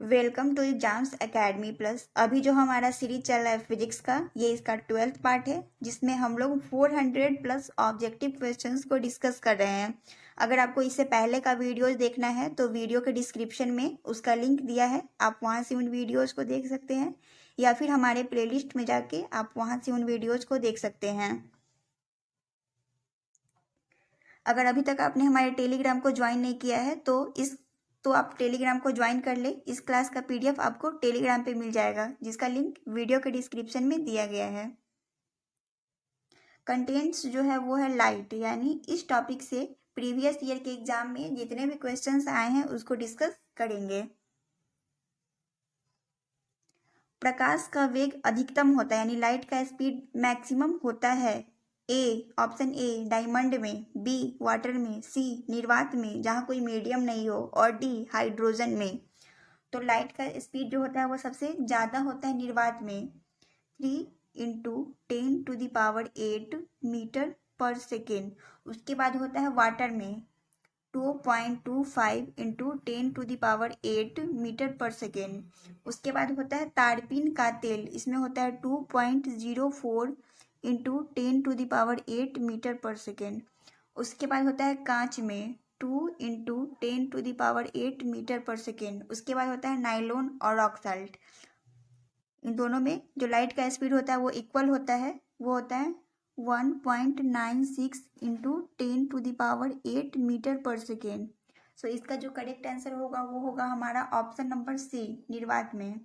Welcome to exams academy plus. अभी जो हमारा सीरीज चल रहा है फिजिक्स का, ये इसका 12th पार्ट है, जिसमें हम लोग 400 प्लस ऑब्जेक्टिव क्वेश्चंस को डिस्कस कर रहे हैं। अगर आपको इससे पहले का वीडियोस देखना है तो वीडियो के डिस्क्रिप्शन में उसका लिंक दिया है, आप वहाँ से उन वीडियोज़ को देख सकते हैं, या फिर हमारे प्लेलिस्ट में जाके आप वहाँ से उन वीडियोज़ को देख सकते हैं। अगर अभी तक आपने हमारे टेलीग्राम को ज्वाइन नहीं किया है तो आप टेलीग्राम को ज्वाइन कर ले। इस क्लास का पीडीएफ आपको टेलीग्राम पे मिल जाएगा, जिसका लिंक वीडियो के डिस्क्रिप्शन में दिया गया है। कंटेंट्स जो है वो है लाइट, यानी इस टॉपिक से प्रीवियस ईयर के एग्जाम में जितने भी क्वेश्चंस आए हैं उसको डिस्कस करेंगे। प्रकाश का वेग अधिकतम होता है, यानी लाइट का स्पीड मैक्सिमम होता है ऑप्शन ए डायमंड में, बी वाटर में, सी निर्वात में जहाँ कोई मीडियम नहीं हो, और डी हाइड्रोजन में। तो लाइट का स्पीड जो होता है वो सबसे ज़्यादा होता है निर्वात में, 3 × 10⁸ मीटर पर सेकेंड। उसके बाद होता है वाटर में 2.25 × 10⁸ मीटर पर सेकेंड। उसके बाद होता है तारपीन का तेल, इसमें होता है 2.04 × 10⁸ मीटर पर सेकेंड। उसके बाद होता है कांच में 2 × 10⁸ मीटर पर सेकेंड। उसके बाद होता है नाइलॉन और रॉक साल्ट। इन दोनों में जो लाइट का स्पीड होता है वो इक्वल होता है, वो होता है 1.96 × 10⁸ मीटर पर सेकेंड। सो इसका जो करेक्ट आंसर होगा वो होगा हमारा ऑप्शन नंबर सी, निर्वात में।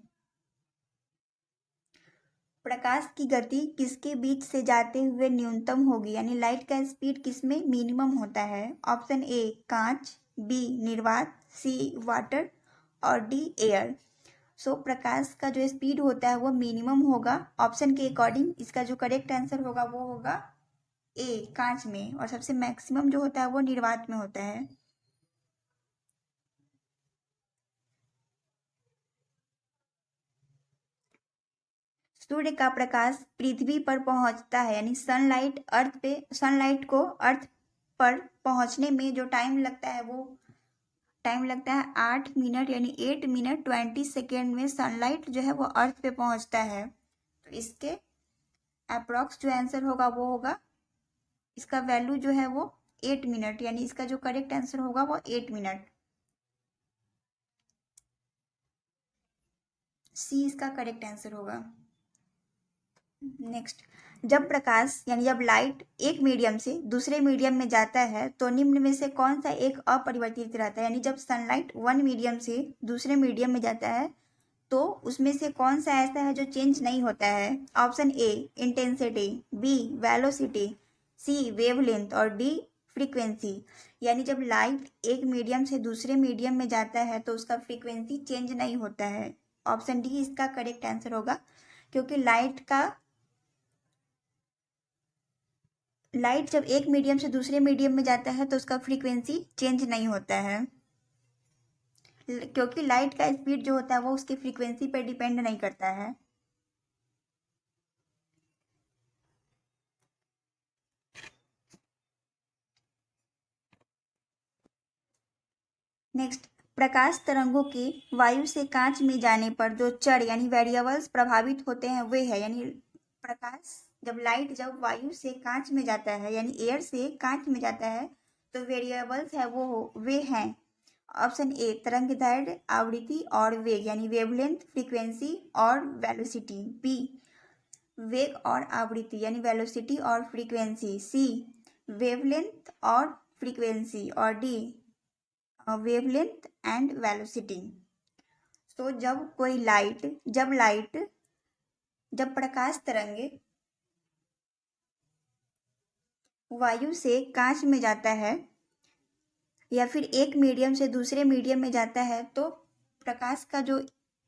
प्रकाश की गति किसके बीच से जाते हुए न्यूनतम होगी, यानी लाइट का स्पीड किसमें मिनिमम होता है? ऑप्शन ए कांच, बी निर्वात, सी वाटर और डी एयर। सो प्रकाश का जो स्पीड होता है वो मिनिमम होगा ऑप्शन के अकॉर्डिंग। इसका जो करेक्ट आंसर होगा वो होगा ए कांच में, और सबसे मैक्सिमम जो होता है वो निर्वात में होता है। सूर्य का प्रकाश पृथ्वी पर पहुंचता है, यानी सनलाइट को अर्थ पर पहुंचने में जो टाइम लगता है वो टाइम लगता है 8 मिनट, यानी 8 मिनट 20 सेकेंड में सनलाइट जो है वो अर्थ पे पहुंचता है। तो इसके अप्रॉक्स जो आंसर होगा वो होगा, इसका वैल्यू जो है वो 8 मिनट, यानी इसका जो करेक्ट आंसर होगा वो 8 मिनट। सी इसका करेक्ट आंसर होगा। नेक्स्ट, जब प्रकाश यानी जब लाइट एक मीडियम से दूसरे मीडियम में जाता है तो निम्न में से कौन सा एक अपरिवर्तित रहता है, यानी जब सनलाइट वन मीडियम से दूसरे मीडियम में जाता है तो उसमें से कौन सा ऐसा है जो चेंज नहीं होता है? Option A intensity, B velocity, C wavelength और डी फ्रीक्वेंसी। यानी जब लाइट एक मीडियम से दूसरे मीडियम में जाता है तो उसका फ्रीक्वेंसी चेंज नहीं होता है। ऑप्शन डी इसका करेक्ट आंसर होगा, क्योंकि लाइट जब एक मीडियम से दूसरे मीडियम में जाता है तो उसका फ्रीक्वेंसी चेंज नहीं होता है, क्योंकि लाइट का स्पीड जो होता है वो उसकी फ्रीक्वेंसी पर डिपेंड नहीं करता है। नेक्स्ट, प्रकाश तरंगों के वायु से कांच में जाने पर जो चर यानी वेरिएबल्स प्रभावित होते हैं वे है, यानी प्रकाश जब वायु से कांच में जाता है यानी एयर से कांच में जाता है तो वेरिएबल्स है वे हैं। ऑप्शन ए तरंग दैर्ध्य, आवृत्ति और वेग, यानी वेवलेंथ, फ्रीक्वेंसी और वेलोसिटी। बी वेग और आवृत्ति यानी वेलोसिटी और फ्रीक्वेंसी। सी वेवलेंथ और फ्रीक्वेंसी और डी वेवलेंथ एंड वेलोसिटी। तो जब प्रकाश तरंग वायु से कांच में जाता है या फिर एक मीडियम से दूसरे मीडियम में जाता है तो प्रकाश का जो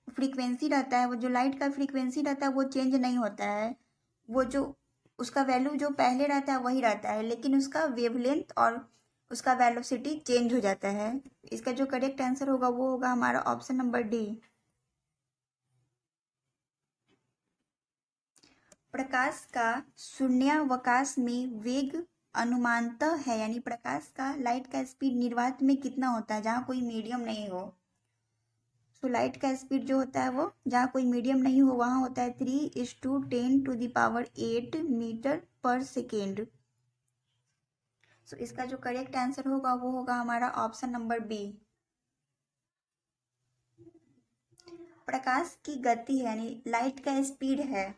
फ्रीक्वेंसी रहता है, वो जो लाइट का फ्रीक्वेंसी रहता है वो चेंज नहीं होता है। वो जो उसका वैल्यू जो पहले रहता है वही रहता है, लेकिन उसका वेवलेंथ और उसका वेलोसिटी चेंज हो जाता है। इसका जो करेक्ट आंसर होगा वो होगा हमारा ऑप्शन नंबर डी। प्रकाश का शून्यावकाश में वेग अनुमानतः है, यानी प्रकाश का लाइट का स्पीड निर्वात में कितना होता है जहाँ कोई मीडियम नहीं हो। तो लाइट का स्पीड जो होता है वो जहाँ कोई मीडियम नहीं हो वहाँ होता है 3:10⁸ मीटर पर सेकेंड। सो इसका जो करेक्ट आंसर होगा वो होगा हमारा ऑप्शन नंबर बी। प्रकाश की गति है यानी लाइट का स्पीड है,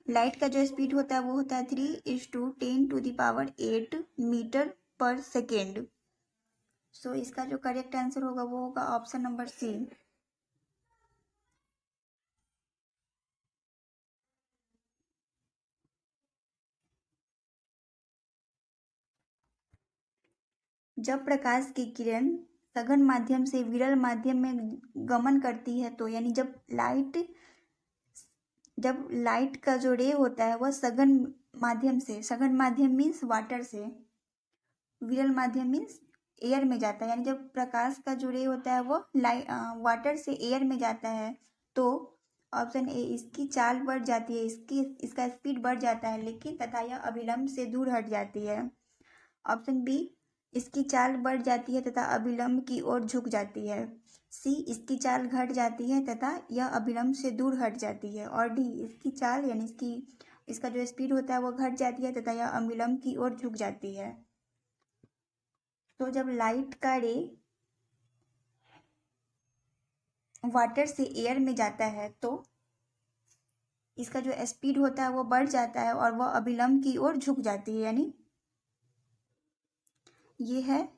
लाइट का जो स्पीड होता है वो होता है 3:10⁸ मीटर पर सेकेंड। सो इसका जो करेक्ट आंसर होगा वो होगा ऑप्शन नंबर सी। जब प्रकाश की किरण सघन माध्यम से विरल माध्यम में गमन करती है तो यानी जब लाइट का जो रे होता है वह सघन माध्यम मीन्स वाटर से, विरल माध्यम मीन्स एयर में जाता है, यानी जब प्रकाश का जो रे होता है वो वाटर से एयर में जाता है तो ऑप्शन ए इसकी चाल बढ़ जाती है, इसका स्पीड बढ़ जाता है लेकिन तथा यह अभिलंब से दूर हट जाती है। ऑप्शन बी इसकी चाल बढ़ जाती है तथा अभिलंब की ओर झुक जाती है। सी इसकी चाल घट जाती है तथा यह अभिलंब से दूर हट जाती है। और डी इसकी चाल यानी इसका जो स्पीड होता है वो घट जाती है तथा यह अभिलंब की ओर झुक जाती है। तो जब लाइट का रे वाटर से एयर में जाता है तो इसका जो स्पीड होता है वो बढ़ जाता है और वह अभिलंब की ओर झुक जाती है, यानी ये है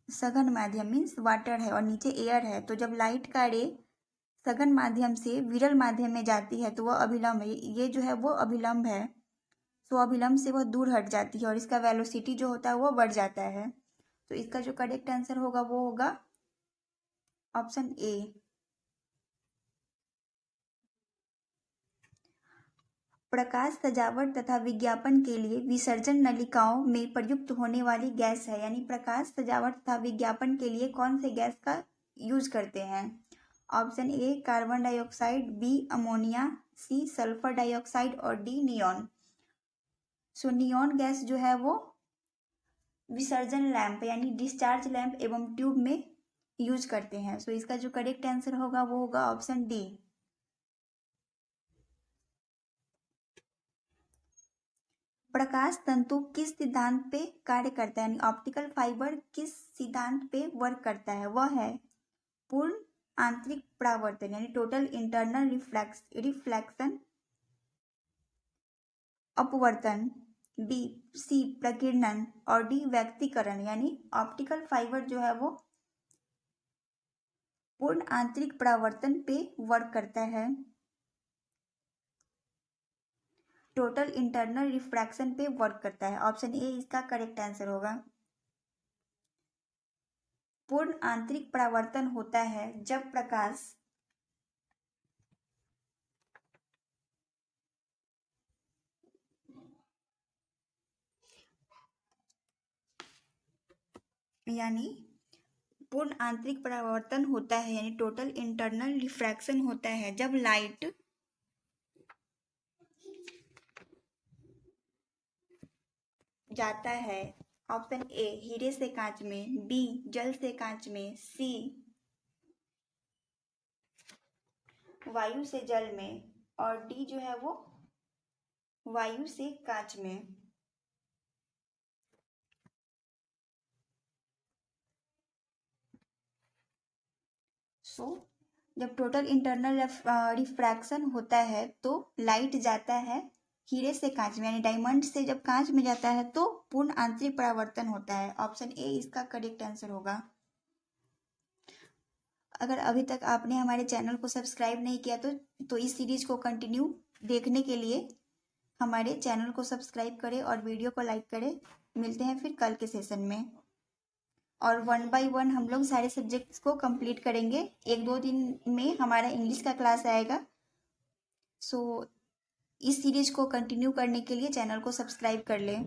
सघन माध्यम मीन्स वाटर है और नीचे एयर है। तो जब लाइट का रे सघन माध्यम से विरल माध्यम में जाती है तो वह अभिलंब है, ये जो है वो अभिलंब है, तो अभिलंब से वह दूर हट जाती है और इसका वेलोसिटी जो होता है वो बढ़ जाता है। तो इसका जो करेक्ट आंसर होगा वो होगा ऑप्शन ए। प्रकाश सजावट तथा विज्ञापन के लिए विसर्जन नलिकाओं में प्रयुक्त होने वाली गैस है, यानी प्रकाश सजावट तथा विज्ञापन के लिए कौन से गैस का यूज करते हैं। Option A carbon dioxide, B ammonia, C sulphur dioxide और D neon. So neon gas जो है वो विसर्जन लैंप यानी डिस्चार्ज लैंप एवं ट्यूब में यूज करते हैं। सो इसका जो करेक्ट आंसर होगा वो होगा ऑप्शन डी। प्रकाश तंतु किस सिद्धांत पे कार्य करता है, यानी ऑप्टिकल फाइबर किस सिद्धांत पे वर्क करता है। वह है पूर्ण आंतरिक परावर्तन यानी टोटल इंटरनल रिफ्लेक्शन अपवर्तन, बी सी प्रकीर्णन और डी व्यक्तीकरण, यानी ऑप्टिकल फाइबर जो है वो पूर्ण आंतरिक परावर्तन पे वर्क करता है, टोटल इंटरनल रिफ्रैक्शन पे वर्क करता है। ऑप्शन ए इसका करेक्ट आंसर होगा। पूर्ण आंतरिक परावर्तन होता है जब प्रकाश यानी पूर्ण आंतरिक परावर्तन होता है यानी टोटल इंटरनल रिफ्रैक्शन होता है जब लाइट जाता है। ऑप्शन ए हीरे से कांच में, बी जल से कांच में, सी वायु से जल में और डी जो है वो वायु से कांच में। जब टोटल इंटरनल रिफ्रैक्शन होता है तो लाइट जाता है हीरे से कांच में यानी डायमंड से जब कांच में जाता है तो पूर्ण आंतरिक परावर्तन होता है। ऑप्शन ए इसका करेक्ट आंसर होगा। अगर अभी तक आपने हमारे चैनल को सब्सक्राइब नहीं किया तो इस सीरीज को कंटिन्यू देखने के लिए हमारे चैनल को सब्सक्राइब करें और वीडियो को लाइक करें। मिलते हैं फिर कल के सेशन में और 1 बाय 1 हम लोग सारे सब्जेक्ट्स को कंप्लीट करेंगे। 1-2 दिन में हमारा इंग्लिश का क्लास आएगा। सो इस सीरीज को कंटिन्यू करने के लिए चैनल को सब्सक्राइब कर लें।